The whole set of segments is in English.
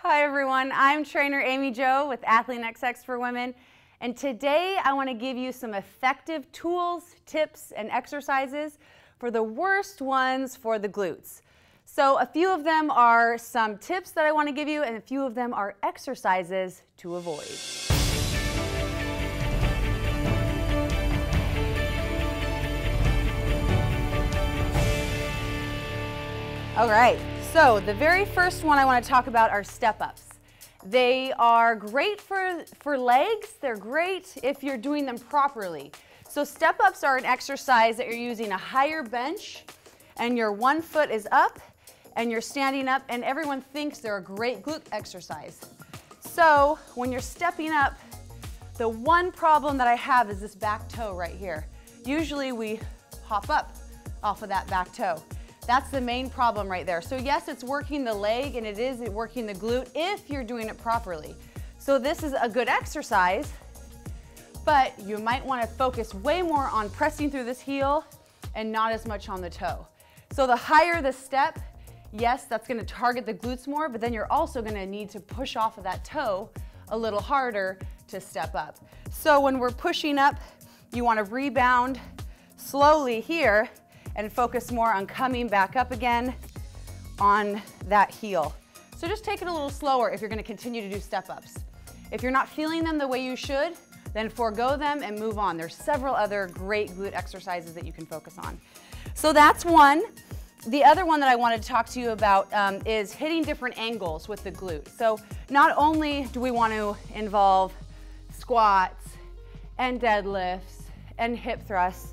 Hi everyone, I'm trainer Amy Jo with Athlean-XX for Women, and today I want to give you some effective tools, tips, and exercises for the worst ones for the glutes. So a few of them are some tips that I want to give you, and a few of them are exercises to avoid. All right. So the very first one I want to talk about are step-ups. They are great for legs. They're great if you're doing them properly. So step-ups are an exercise that you're using a higher bench and your one foot is up and you're standing up, and everyone thinks they're a great glute exercise. So when you're stepping up, the one problem that I have is this back toe right here. Usually we hop up off of that back toe. That's the main problem right there. So yes, it's working the leg and it is working the glute if you're doing it properly. So this is a good exercise, but you might want to focus way more on pressing through this heel and not as much on the toe. So the higher the step, yes, that's going to target the glutes more, but then you're also going to need to push off of that toe a little harder to step up. So when we're pushing up, you want to rebound slowly here and focus more on coming back up again on that heel. So just take it a little slower if you're going to continue to do step-ups. If you're not feeling them the way you should, then forego them and move on. There's several other great glute exercises that you can focus on. So that's one. The other one that I wanted to talk to you about is hitting different angles with the glute. So not only do we want to involve squats and deadlifts and hip thrusts,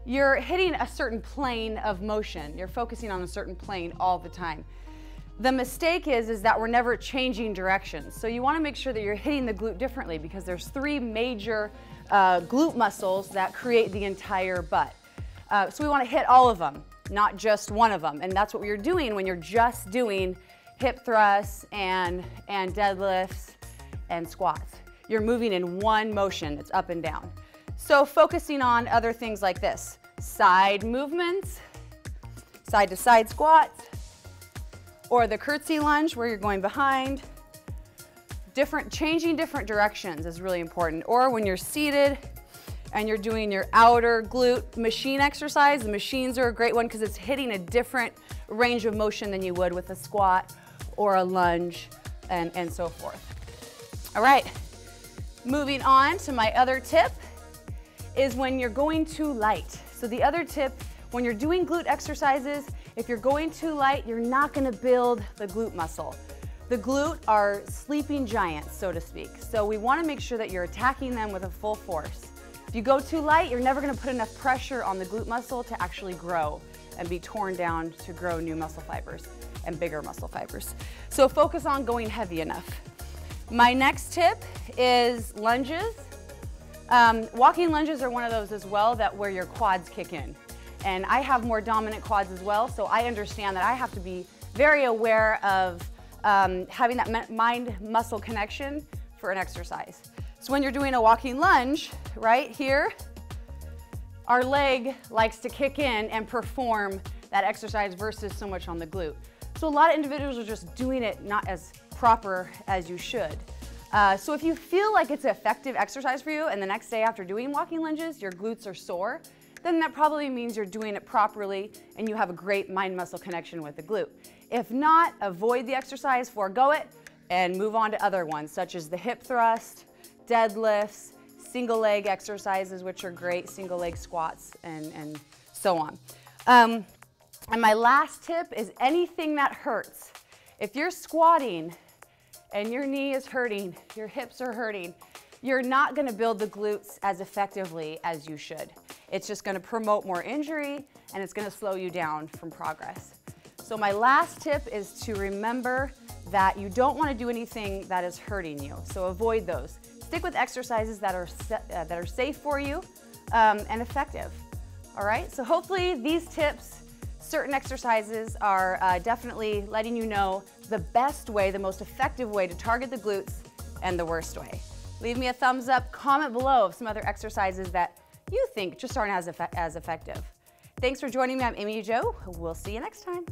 you're hitting a certain plane of motion. You're focusing on a certain plane all the time. The mistake is that we're never changing directions. So you want to make sure that you're hitting the glute differently, because there's three major glute muscles that create the entire butt. So we want to hit all of them, not just one of them. And that's what you're doing when you're just doing hip thrusts and deadlifts and squats. You're moving in one motion. It's up and down. So focusing on other things like this, side movements, side to side squats, or the curtsy lunge where you're going behind. Changing different directions is really important. Or when you're seated and you're doing your outer glute machine exercise, the machines are a great one because it's hitting a different range of motion than you would with a squat or a lunge and so forth. All right, moving on to my other tip is when you're going too light. So the other tip, when you're doing glute exercises, if you're going too light, you're not going to build the glute muscle. The glute are sleeping giants, so to speak. So we want to make sure that you're attacking them with a full force. If you go too light, you're never going to put enough pressure on the glute muscle to actually grow and be torn down to grow new muscle fibers and bigger muscle fibers. So focus on going heavy enough. My next tip is lunges. Walking lunges are one of those as well where your quads kick in. And I have more dominant quads as well, so I understand that I have to be very aware of having that mind-muscle connection for an exercise. So when you're doing a walking lunge, right here, our leg likes to kick in and perform that exercise versus so much on the glute. So a lot of individuals are just doing it not as proper as you should. So if you feel like it's an effective exercise for you and the next day after doing walking lunges, your glutes are sore, then that probably means you're doing it properly and you have a great mind-muscle connection with the glute. If not, avoid the exercise, forego it, and move on to other ones such as the hip thrust, deadlifts, single leg exercises, which are great, single leg squats, and so on. And my last tip is anything that hurts. If you're squatting and your knee is hurting, your hips are hurting, you're not going to build the glutes as effectively as you should. It's just going to promote more injury and it's going to slow you down from progress. So my last tip is to remember that you don't want to do anything that is hurting you. So avoid those. Stick with exercises that are safe for you and effective. All right, so hopefully these tips, certain exercises are definitely letting you know the best way, the most effective way to target the glutes and the worst way. Leave me a thumbs up, comment below of some other exercises that you think just aren't as effective. Thanks for joining me. I'm Amy Jo. We'll see you next time.